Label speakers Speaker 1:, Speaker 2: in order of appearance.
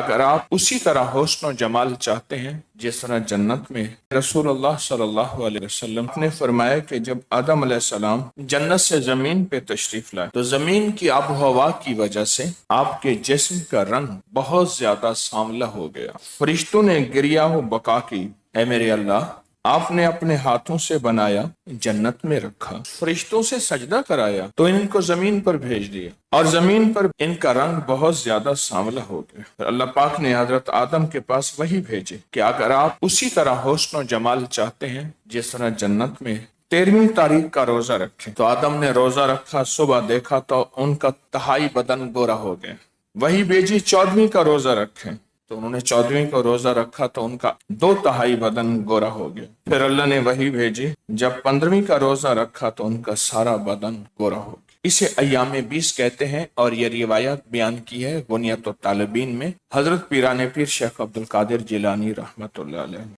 Speaker 1: اگر آپ اسی طرح حسن و جمال چاہتے ہیں جس طرح جنت میں رسول اللہ صلی اللہ علیہ وسلم نے فرمایا کہ جب آدم علیہ السلام جنت سے زمین پہ تشریف لائے تو زمین کی آب و ہوا کی وجہ سے آپ کے جسم کا رنگ بہت زیادہ سانولا ہو گیا۔ فرشتوں نے گریہ و بکا کی، اے میرے اللہ، آپ نے اپنے ہاتھوں سے بنایا، جنت میں رکھا، فرشتوں سے سجدہ کرایا تو ان کو زمین پر بھیج دیا اور زمین پر ان کا رنگ بہت زیادہ سانولا ہو گیا۔ پھر اللہ پاک نے حضرت آدم کے پاس وہی بھیجے کہ اگر آپ اسی طرح حسن و جمال چاہتے ہیں جس طرح جنت میں 13ویں تاریخ کا روزہ رکھیں۔ تو آدم نے روزہ رکھا، صبح دیکھا تو ان کا تہائی بدن گورا ہو گیا۔ وہی بھیجی 14ویں کا روزہ رکھیں، تو انہوں نے 14ویں کو روزہ رکھا تو ان کا 2/3 بدن گورا ہو گیا۔ پھر اللہ نے وہی بھیجی، جب 15ویں کا روزہ رکھا تو ان کا سارا بدن گورا ہو گیا۔ اسے ایام 20 کہتے ہیں، اور یہ روایت بیان کی ہے غنیۃ الطالبین میں حضرت پیران پیر شیخ عبد القادر جیلانی رحمۃ اللہ علیہ۔